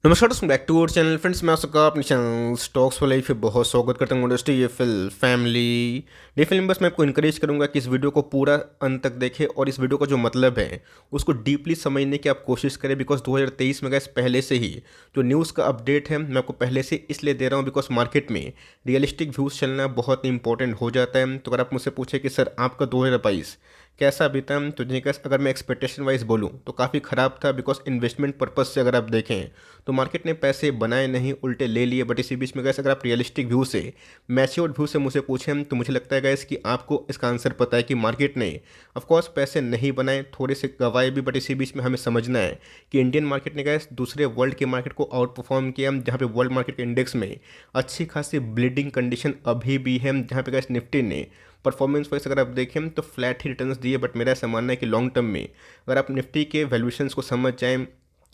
नमस्कार दोस्तों, back to our channel friends. मैं आपका अपने चैनल स्टॉक्स वाले पे बहुत स्वागत करता हूँ। इंडस्ट्री ये फैमिली डेफिनेटली बस मैं आपको इनकरेज करूँगा कि इस वीडियो को पूरा अंत तक देखें और इस वीडियो का जो मतलब है उसको डीपली समझने की आप कोशिश करें। बिकॉज 2023 में गैस पहले से ही जो न्यूज़ का अपडेट है मैं आपको पहले से इसलिए दे रहा हूँ बिकॉज मार्केट में रियलिस्टिक व्यूज़ चलना बहुत इंपॉर्टेंट हो जाता है। तो अगर आप मुझसे पूछे कि सर आपका 2022 कैसा बीता, तो जिनका अगर मैं एक्सपेक्टेशन वाइज बोलूँ तो काफ़ी ख़राब था। बिकॉज इन्वेस्टमेंट पर्पज़ से अगर आप देखें तो मार्केट ने पैसे बनाए नहीं, उल्टे ले लिए। बट इसी बीच में गैस अगर आप रियलिस्टिक व्यू से, मैच्योर्ड व्यू से मुझे पूछें तो मुझे लगता है गैस कि आपको इसका आंसर पता है कि मार्केट ने ऑफकोर्स पैसे नहीं बनाए, थोड़े से गंवाए भी। बट इसी बीच में हमें समझना है कि इंडियन मार्केट ने गैस दूसरे वर्ल्ड के मार्केट को आउट परफॉर्म किया, जहाँ पे वर्ल्ड मार्केट के इंडेक्स में अच्छी खासी ब्लीडिंग कंडीशन अभी भी है। जहाँ पे गैस निफ्टी ने परफॉर्मेंस वाइज अगर आप देखें तो फ्लैट ही रिटर्न्स दिए। बट मेरा ऐसा मानना है कि लॉन्ग टर्म में अगर आप निफ्टी के वैल्यूएशंस को समझ जाएं,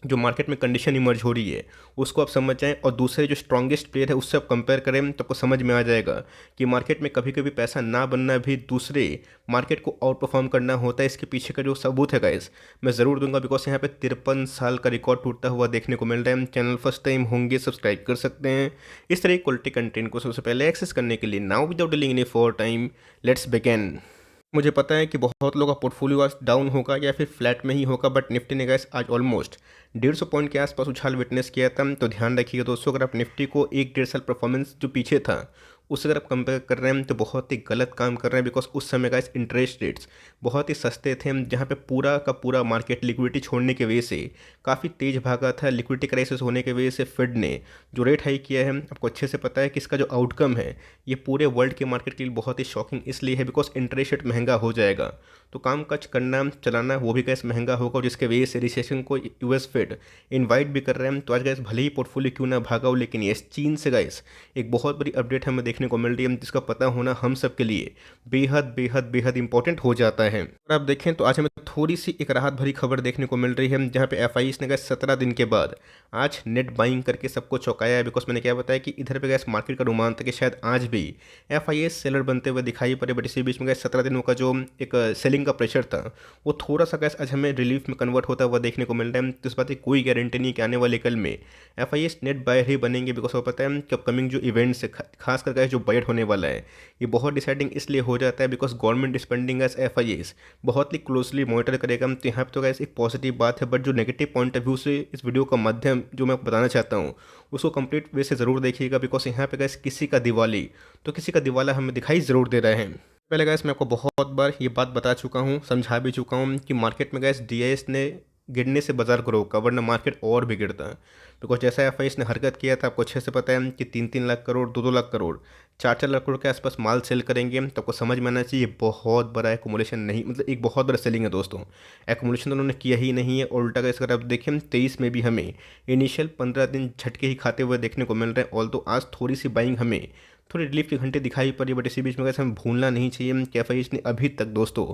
जो मार्केट में कंडीशन इमर्ज हो रही है उसको आप समझ जाएं और दूसरे जो स्ट्रॉन्गेस्ट प्लेयर है उससे आप कंपेयर करें तो आपको समझ में आ जाएगा कि मार्केट में कभी कभी पैसा ना बनना भी दूसरे मार्केट को आउट परफॉर्म करना होता है। इसके पीछे का जो सबूत है गाइस मैं ज़रूर दूंगा। बिकॉज यहाँ पे 53 साल का रिकॉर्ड टूटता हुआ देखने को मिल रहा है। चैनल फर्स्ट टाइम होंगे सब्सक्राइब कर सकते हैं इस तरह की क्वालिटी कंटेंट को सबसे पहले एक्सेस करने के लिए। Now without dealing any for time, let's begin. मुझे पता है कि बहुत लोगों का पोर्टफोलियो आज डाउन होगा या फिर फ्लैट में ही होगा। बट निफ्टी ने गैस आज ऑलमोस्ट 150 पॉइंट के आसपास उछाल विटनेस किया था। तो ध्यान रखिएगा दोस्तों, अगर आप निफ्टी को एक डेढ़ साल परफॉर्मेंस जो पीछे था उससे अगर आप कंपेयर कर रहे हैं तो बहुत ही गलत काम कर रहे हैं। बिकॉज उस समय गैस इंटरेस्ट रेट्स बहुत ही सस्ते थे, जहाँ पे पूरा का पूरा मार्केट लिक्विडिटी छोड़ने की वजह से काफ़ी तेज भागा था। लिक्विडिटी क्राइसिस होने की वजह से फेड ने जो रेट हाई किया है आपको अच्छे से पता है कि इसका जो आउटकम है ये पूरे वर्ल्ड के मार्केट के लिए बहुत ही शॉकिंग इसलिए है बिकॉज इंटरेस्ट रेट महंगा हो जाएगा तो काम काज करना चलाना वो भी गैस महंगा होगा। और जिसके वजह से रिसेशन को यूएस फेड इनवाइट भी कर रहे हैं। तो आज गैस भले ही पोर्टफोलियो क्यों ना भागा हो, लेकिन ये चीन से गैस एक बहुत बड़ी अपडेट हमें देखने को मिल रही है जिसका पता होना हम सब के लिए बेहद बेहद बेहद इंपॉर्टेंट हो जाता है। अगर आप देखें तो आज हमें थोड़ी सी एक राहत भरी खबर देखने को मिल रही है, जहाँ पे एफआईएस ने गैस 17 दिन के बाद आज नेट बाइंग करके सबको चौंकाया है। बिकॉज मैंने क्या बताया कि इधर पे गैस मार्केट का अनुमान था कि शायद आज भी एफआईएस सेलर बनते हुए दिखाई पड़े। बट इसी बीच में गैस 17 दिनों का जो एक सेलिंग का प्रेशर था वो थोड़ा सा गैस आज हमें रिलीफ में कन्वर्ट होता हुआ देखने को मिल रहा है। तो इस बात की कोई गारंटी नहीं कि आने वाले कल में एफआईएस नेट बायर ही बनेंगे। बिकॉज वो पता है कि अपकमिंग जो इवेंट्स है खास कर जो बजट होने वाला है ये बहुत डिसाइडिंग इसलिए हो जाता है because government spending as FIS बहुत ही क्लोजली मॉनिटर करेगा। तो यहाँ पर तो गैस एक पॉजिटिव बात है। बट जो नेगेटिव पॉइंट ऑफ व्यू से इस वीडियो का माध्यम जो मैं बताना चाहता हूँ उसको कंप्लीट वे से ज़रूर देखिएगा। बिकॉज यहाँ पे गैस किसी का दिवाली तो किसी का दिवाला हमें दिखाई ज़रूर दे रहे हैं। पहले गैस मैं आपको बहुत बार ये बात बता चुका हूँ, समझा भी चुका हूँ कि मार्केट में गैस डीआईएस ने गिरने से बाजार को रोका वरना मार्केट और भी गिरता है। बिकॉज जैसा एफआईएस ने हरकत किया था आपको अच्छे से पता है कि 3-3 लाख करोड़ 2-2 लाख करोड़ 4-4 लाख करोड़ के आसपास माल सेल करेंगे। तो आपको समझ में आना चाहिए बहुत बड़ा एकुमुलेशन नहीं, मतलब एक बहुत बड़ा सेलिंग है दोस्तों। एकुमुलेशन तो उन्होंने किया ही नहीं है, उल्टा का अगर आप देखें 23 में भी हमें इनिशियल 15 दिन झटके ही खाते हुए देखने को मिल रहे हैं। ऑल तो आज थोड़ी सी बाइंग हमें थोड़ी रिलीफ के घंटे दिखाई पड़ी। बट इसी बीच में वैसे हमें भूलना नहीं चाहिए कि एफआईएस ने अभी तक दोस्तों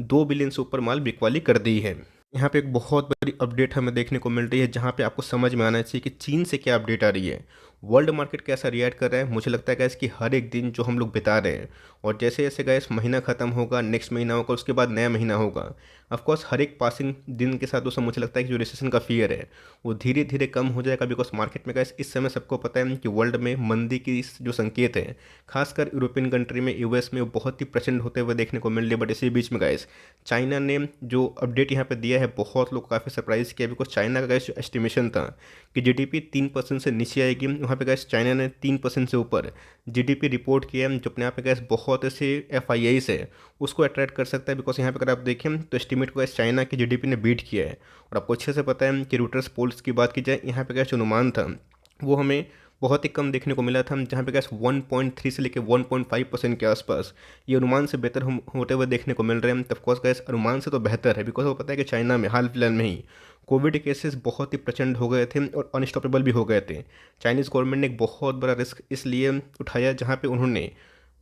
2 बिलियन से ऊपर माल बिकवाली कर दी है। यहाँ पे एक बहुत बड़ी अपडेट हमें देखने को मिल रही है जहाँ पे आपको समझ में आना चाहिए कि चीन से क्या अपडेट आ रही है, वर्ल्ड मार्केट कैसा रिएक्ट कर रहा है। मुझे लगता है गैस कि हर एक दिन जो हम लोग बिता रहे हैं और जैसे जैसे गैस महीना खत्म होगा, नेक्स्ट महीना होगा, उसके बाद नया महीना होगा, ऑफकोर्स हर एक पासिंग दिन के साथ दोस्तों मुझे लगता है कि जो रिसेशन का फियर है वो धीरे धीरे कम हो जाएगा। बिकॉज मार्केट में गैस इस समय सबको पता है कि वर्ल्ड में मंदी की जो संकेत है खासकर यूरोपियन कंट्री में यूएस में वो बहुत ही प्रचंड होते हुए देखने को मिल रही है। बट इसी बीच में गैस चाइना ने जो अपडेट यहाँ पे दिया है बहुत लोग काफ़ी सरप्राइज किया। बिकॉज चाइना का गैस जो एस्टिमेशन था कि जीडीपी 3% से नीचे आएगी, वहाँ पे गैस चाइना ने 3% से ऊपर जीडीपी रिपोर्ट किया जो अपने आप में गैस बहुत ऐसे एफआईआईस है उसको अट्रैक्ट कर सकता है। बिकॉज यहाँ पे अगर आप देखें तो एस्टिमेट को गैस चाइना की जीडीपी ने बीट किया है। और आपको अच्छे से पता है कि रूटर्स पोल्स की बात की जाए यहाँ पे गैस जो अनुमान था वो हमें बहुत ही कम देखने को मिला था, जहाँ पे गैस 1.3 से लेकर 1.5% के आसपास ये अनुमान से बेहतर होते हुए देखने को मिल रहे हैं। तब कोर्स गैस अनुमान से तो बेहतर है। बिकॉज वो पता है कि चाइना में हाल फिलहाल में ही कोविड केसेस बहुत ही प्रचंड हो गए थे और अनस्टॉपेबल भी हो गए थे। चाइनीज़ गवर्नमेंट ने एक बहुत बड़ा रिस्क इसलिए उठाया जहाँ पे उन्होंने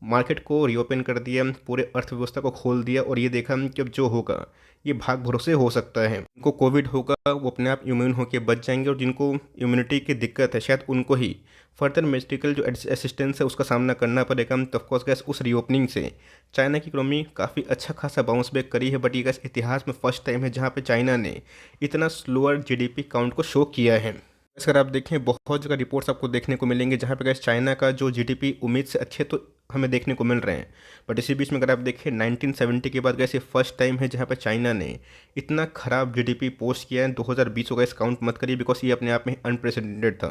मार्केट को रीओपन कर दिया, पूरे अर्थव्यवस्था को खोल दिया और ये देखा कि अब जो होगा ये भाग भरोसे हो सकता है। जिनको कोविड होगा वो अपने आप इम्यून होकर बच जाएंगे और जिनको इम्यूनिटी की दिक्कत है शायद उनको ही फर्दर मेडिकल जो असिस्टेंस है उसका सामना करना पड़ेगा। तो ऑफकोर्स गैस उस रीओपनिंग से चाइना की इकोनॉमी काफ़ी अच्छा खासा बाउंस बैक करी है। बट ये गैस इतिहास में फर्स्ट टाइम है जहाँ पे चाइना ने इतना स्लोअर जीडीपी काउंट को शो किया है। अगर आप देखें बहुत जगह रिपोर्ट्स आपको देखने को मिलेंगे जहाँ पे गैस चाइना का जो जीडीपी उम्मीद से अच्छे तो हमें देखने को मिल रहे हैं। बट इसी बीच में अगर आप देखें 1970 के बाद गैस ये फर्स्ट टाइम है जहाँ पे चाइना ने इतना ख़राब जीडीपी पोस्ट किया है। 2020 को गैस काउंट मत करिए बिकॉज ये अपने आप में अनप्रेसिडेंटेड था।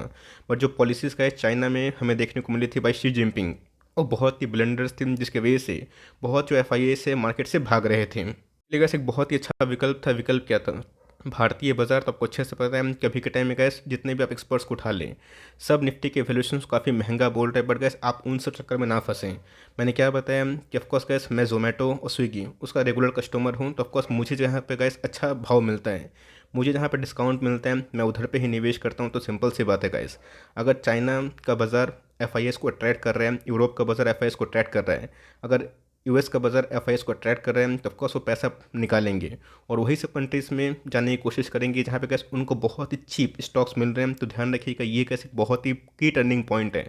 बट जो पॉलिसीज़ गैस चाइना में हमें देखने को मिली थी बाई शी जिनपिंग, और बहुत ही ब्लेंडर्स थी जिसके वजह से बहुत जो एफ से मार्केट से भाग रहे थे। इसलिए गैस एक बहुत ही अच्छा विकल्प था। विकल्प क्या था? भारतीय बाजार। तो आपको अच्छे से पता है कि अभी के टाइम में गैस जितने भी आप एक्सपर्ट्स को उठा लें सब निफ्टी के वैल्यूएशन काफ़ी महंगा बोल रहे हैं। बट गैस आप उन सब चक्कर में ना फंसें। मैंने क्या बताया कि ऑफकोर्स गैस मैं जोमेटो और स्विगी उसका रेगुलर कस्टमर हूँ। तो ऑफकोर्स मुझे जहाँ पे गैस अच्छा भाव मिलता है, मुझे जहाँ पे डिस्काउंट मिलता है, मैं उधर पे ही निवेश करता हूँ। तो सिंपल सी बात है गैस, अगर चाइना का बाज़ार एफ को अट्रैक्ट कर रहा है, यूरोप का बाज़ार एफ को अट्रैक्ट कर रहा है, अगर यूएस का बाज़ार एफ को अट्रैक्ट कर रहे हैं, तो ऑफकोर्स वो पैसा निकालेंगे और वही सब कंट्रीज़ में जाने की कोशिश करेंगे जहाँ पे कैसे उनको बहुत ही चीप स्टॉक्स मिल रहे हैं। तो ध्यान रखिएगा, ये कैसे बहुत ही की टर्निंग पॉइंट है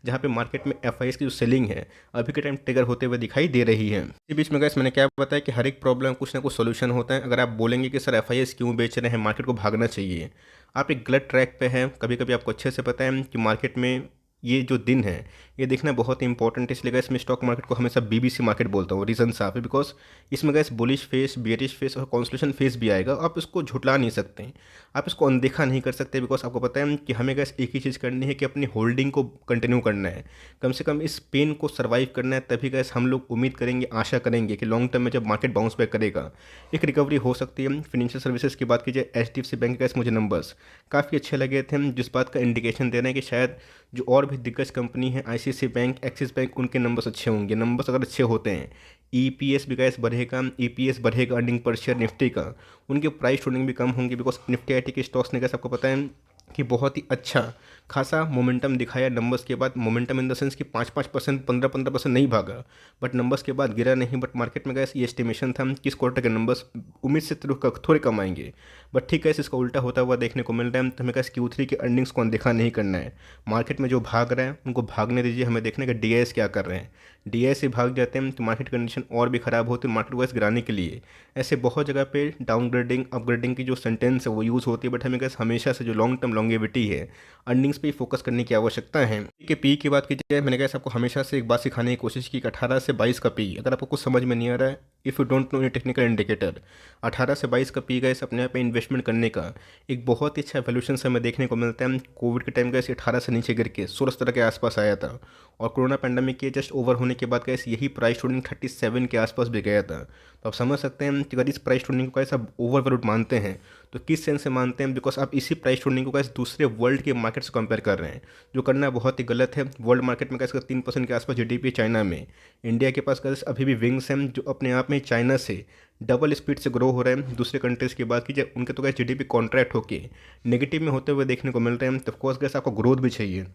जहाँ पे मार्केट में एफ की जो सेलिंग है अभी के टाइम ट्रिगर होते हुए दिखाई दे रही है। इसी बीच में गैस मैंने क्या बताया कि हर एक प्रॉब्लम कुछ ना कुछ सोल्यूशन होता है। अगर आप बोलेंगे कि सर एफ क्यों बेच रहे हैं, मार्केट को भागना चाहिए, आप एक गलत ट्रैक पे हैं। कभी कभी आपको अच्छे से पता है कि मार्केट में ये जो दिन है ये देखना बहुत ही इंपॉर्टेंट है। इसलिए गैस मैं स्टॉक मार्केट को हमेशा बीबीसी मार्केट बोलता हूँ। रीज़न साफ है बिकॉज इसमें gas bullish face, bearish face और कॉन्सलेशन फेस भी आएगा। आप इसको झुटला नहीं सकते, आप इसको अनदेखा नहीं कर सकते बिकॉज आपको पता है कि हमें गैस एक ही चीज़ करनी है कि अपनी होल्डिंग को कंटिन्यू करना है, कम से कम इस पेन को सर्वाइव करना है। तभी गैस हम लोग उम्मीद करेंगे, आशा करेंगे कि लॉन्ग टर्म में जब मार्केट बाउंस बैक करेगा एक रिकवरी हो सकती है। फाइनेंशियल सर्विसेज की बात कीजिए, एचडीएफसी बैंक गैस मुझे नंबर्स काफ़ी अच्छे लगे थे जिस बात का इंडिकेशन दे रहे हैं कि शायद जो और भी दिग्गज कंपनी है आईसीआईसीआई बैंक, एक्सिस बैंक, उनके नंबर्स अच्छे होंगे। नंबर्स अगर अच्छे होते हैं, ईपीएस भी गैस बढ़ेगा, ईपीएस बढ़ेगा, अर्निंग पर शेयर निफ्टी का, उनके प्राइस ट्रेडिंग भी कम होंगे बिकॉज निफ्टी आईटी के स्टॉक्स ने गैस आपको पता है कि बहुत ही अच्छा खासा मोमेंटम दिखाया नंबर्स के बाद। मोमेंटम इन द सेंस कि 5-5%, 15-15% नहीं भागा, बट नंबर्स के बाद गिरा नहीं। बट मार्केट में गैस ये एस्टिमेशन था कि इस क्वार्टर के नंबर्स उम्मीद से थोड़े कम आएंगे, बट ठीक है इसका उल्टा होता हुआ देखने को मिल रहा है। तो हमें गैस Q3 के अर्निंग्स को अनदेखा नहीं करना है। मार्केट में जो भाग रहे हैं उनको भागने दीजिए, हमें देखने का डीआईएस क्या कर रहे हैं। डीआईएस से भाग जाते हैं तो मार्केट कंडीशन और भी ख़राब होती है। मार्केट वैस गिराने के लिए ऐसे बहुत जगह पे डाउनग्रेडिंग अपग्रेडिंग की जो सेंटेंस है वो यूज़ होती है। बट हमें गैस हमेशा से जो लॉन्ग टर्म लॉन्गेविटी है, अर्निंग्स पे फोकस करने की आवश्यकता है। के पी की बात की जाए, मैंने गैस आपको हमेशा से एक बात सिखाने की कोशिश की कि 18 से 22 का पी, अगर आपको कुछ समझ में नहीं आ रहा है, इफ़ यू डोंट नो ये टेक्निकल इंडिकेटर, 18 से 22 का पी गैस अपने आप में इन्वेस्टमेंट करने का एक बहुत ही अच्छा वैल्यूएशन हमें देखने को मिलता है। कोविड के टाइम गैस 18 से नीचे गिर के 16 के आसपास आया था, और कोरोना पैंडमिक के जस्ट ओवर होने के बाद गैस यही प्राइस ट्रेडिंग 37 के आसपास भी गया था। तो आप समझ सकते हैं कि अगर इस प्राइस ट्रेडिंग को गैस आप ओवर वैल्यूड मानते हैं तो किस सेंस से मानते हैं, बिकॉज आप इसी प्राइस ट्रेडिंग को गैस दूसरे वर्ल्ड के मार्केट से कंपेयर कर रहे हैं, जो करना बहुत ही गलत है। वर्ल्ड मार्केट में गैस 3% के आसपास जीडीपी चाइना में, इंडिया के पास गैस अभी भी विंग्स हैं जो अपने आप में चाइना से डबल स्पीड से ग्रो हो रहे हैं। दूसरे कंट्रीज़ की बात कीजिए, उनके तो गैस जीडीपी कॉन्ट्रैक्ट होके नेगेटिव में होते हुए देखने को मिल रहे हैं। तो ऑफकोर्स गैस आपको ग्रोथ भी चाहिए,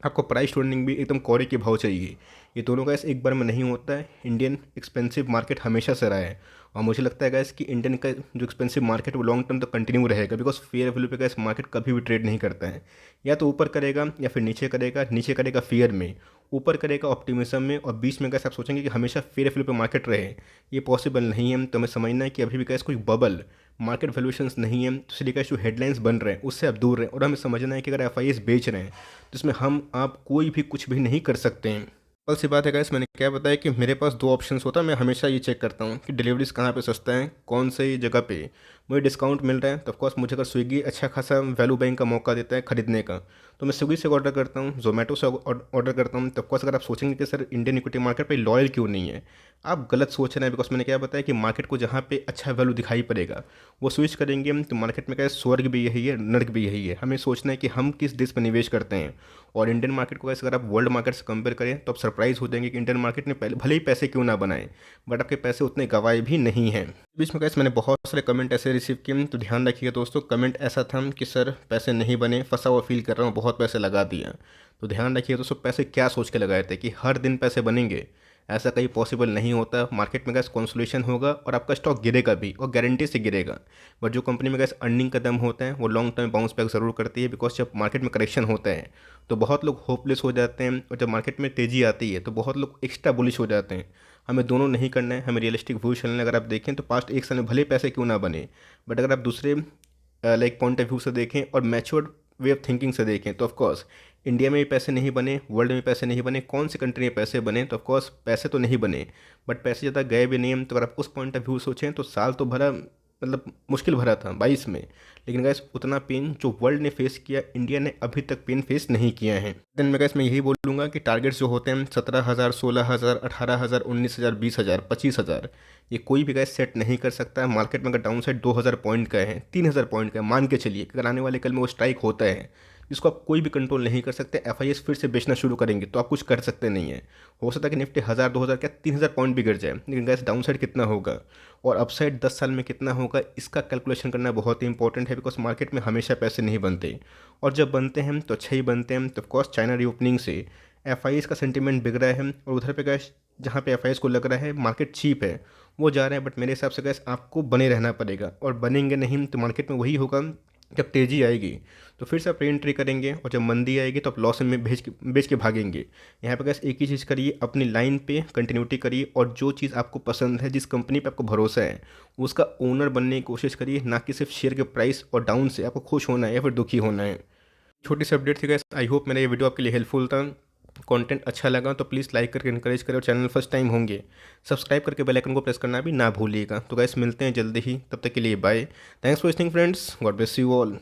आपको प्राइस ट्रेडिंग भी एकदम कौरे के भाव चाहिए। ये दोनों गैस एक बार में नहीं होता है। इंडियन एक्सपेंसिव मार्केट हमेशा से रहा है, और मुझे लगता है गैस कि इंडियन का जो एक्सपेंसिव मार्केट वो लॉन्ग टर्म तक कंटिन्यू रहेगा बिकॉज फेयर वैल्यू पे गैस मार्केट कभी भी ट्रेड नहीं करता है। या तो ऊपर करेगा या फिर नीचे करेगा, नीचे करेगा फियर में, ऊपर करेगा ऑप्टिमिज्म में, और बीच में गैस आप सोचेंगे कि हमेशा फेयर वैल्यू पे मार्केट रहे, ये पॉसिबल नहीं है। तो हमें समझना है कि अभी भी गैस कोई बबल मार्केट वैल्यूएशंस नहीं है। तो इसलिए गैस जो हेडलाइंस बन रहे हैं उससे आप दूर रहें, और हमें समझना है कि अगर एफ बेच रहे हैं तो इसमें हम आप कोई भी कुछ भी नहीं कर सकते हैं। सिंपल सी बात है गाइस, मैंने क्या बताया कि मेरे पास दो ऑप्शंस होता है। मैं हमेशा ये चेक करता हूँ कि डिलीवरीज कहाँ पे सस्ता है, कौन सी जगह पे मुझे डिस्काउंट मिल रहा है। तो ऑफकोर्स मुझे अगर स्विगी अच्छा खासा वैल्यू बैंक का मौका देता है खरीदने का, तो मैं स्विगी से ऑर्डर करता हूँ, जोमेटो से ऑर्डर करता हूँ। तो ऑफकोर्स अगर आप सोचेंगे कि सर इंडियन इक्विटी मार्केट पर लॉयल क्यों नहीं है, आप गलत सोच रहे हैं। बिकॉज मैंने क्या बताया कि मार्केट को जहाँ पे अच्छा वैल्यू दिखाई पड़ेगा वो स्विच करेंगे हम। तो मार्केट में क्या है, स्वर्ग भी यही है, नर्क भी यही है। हमें सोचना है कि हम किस देश पर निवेश करते हैं। और इंडियन मार्केट को वैसे अगर आप वर्ल्ड मार्केट से कंपेयर करें तो आप सरप्राइज हो जाएंगे कि इंडियन मार्केट ने पहले भले ही पैसे क्यों ना बनाए, बट आपके पैसे उतने गवाए भी नहीं हैं। बीच में कैसे मैंने बहुत सारे कमेंट ऐसे रिसीव किए, तो ध्यान रखिएगा दोस्तों। कमेंट ऐसा था कि सर पैसे नहीं बने, फंसा हुआ फील कर रहा हूँ, बहुत पैसे लगा दिया। तो ध्यान रखिए दोस्तों, पैसे क्या सोच के लगाए थे कि हर दिन पैसे बनेंगे, ऐसा कहीं पॉसिबल नहीं होता। मार्केट में गैस कॉन्सोलेशन होगा और आपका स्टॉक गिरेगा भी, और गारंटी से गिरेगा। बट जो कंपनी में गैस अर्निंग का दम होता है वो लॉन्ग टर्म बाउंस बैक ज़रूर करती है। बिकॉज जब मार्केट में करेक्शन होता है तो बहुत लोग होपलेस हो जाते हैं, और जब मार्केट में तेज़ी आती है तो बहुत लोग एक्स्ट्रा बुलिश हो जाते हैं। हमें दोनों नहीं करना है, हमें रियलिस्टिक व्यू चलना है। अगर आप देखें तो पास्ट एक साल में भले पैसे क्यों ना बने, बट अगर आप दूसरे लाइक पॉइंट ऑफ व्यू से देखें और मैच्योर्ड वे ऑफ थिंकिंग से देखें तो ऑफकोर्स इंडिया में भी पैसे नहीं बने, वर्ल्ड में पैसे नहीं बने, कौन सी कंट्री में पैसे बने, तो ऑफकोर्स पैसे तो नहीं बने, बट पैसे ज़्यादा गए भी नहीं। तो अगर आप उस पॉइंट ऑफ व्यू सोचें तो साल तो भरा मतलब मुश्किल भरा था 22 में, लेकिन गैस उतना पेन जो वर्ल्ड ने फेस किया, इंडिया ने अभी तक पेन फेस नहीं किया है। देन मैं गैस मैं यही बोलूँगा कि टारगेट्स जो होते हैं 17,000, 16,000, 18,000, 19,000, 20,000, 25,000, ये कोई भी गैस सेट नहीं कर सकता है। मार्केट में अगर डाउन साइड 2,000 पॉइंट का है, 3,000 पॉइंट का है, मान के चलिए अगर आने वाले कल में वो स्ट्राइक होता है जिसको आप कोई भी कंट्रोल नहीं कर सकते, एफआईएस फिर से बेचना शुरू करेंगे तो आप कुछ कर सकते नहीं है। हो सकता है कि निफ्टी 1,000, 2,000 क्या 3,000 पॉइंट भी गिर जाए, लेकिन गैस डाउन साइड कितना होगा और अपसाइड 10 साल में कितना होगा, इसका कैलकुलेशन करना बहुत ही इंपॉर्टेंट है। बिकॉज मार्केट में हमेशा पैसे नहीं बनते, और जब बनते हैं तो अच्छे ही बनते हैं। तो ऑफकोर्स चाइना रीओपनिंग से एफआईएस का सेंटीमेंट बिग रहा है, और उधर पे गैस जहाँ पे एफआईएस को लग रहा है मार्केट चीप है वो जा रहे हैं। बट मेरे हिसाब से गैस आपको बने रहना पड़ेगा, और बनेंगे नहीं तो मार्केट में वही होगा, जब तेज़ी आएगी तो फिर से आप री एंट्री करेंगे, और जब मंदी आएगी तो आप लॉस में बेच के भागेंगे। यहाँ पे गैस एक ही चीज़ करिए, अपनी लाइन पे कंटिन्यूटी करिए, और जो चीज़ आपको पसंद है, जिस कंपनी पे आपको भरोसा है, उसका ओनर बनने की कोशिश करिए, ना कि सिर्फ शेयर के प्राइस और डाउन से आपको खुश होना है या फिर दुखी होना है। छोटी सी अपडेट थी गैस, आई होप मेरा ये वीडियो आपके लिए हेल्पफुल था। कंटेंट अच्छा लगा तो प्लीज़ लाइक करके इनकरेज करें, और चैनल फर्स्ट टाइम होंगे सब्सक्राइब करके बेल आइकन को प्रेस करना भी ना भूलिएगा। तो गैस मिलते हैं जल्दी ही, तब तक के लिए bye. Thanks for listening friends, God bless you all.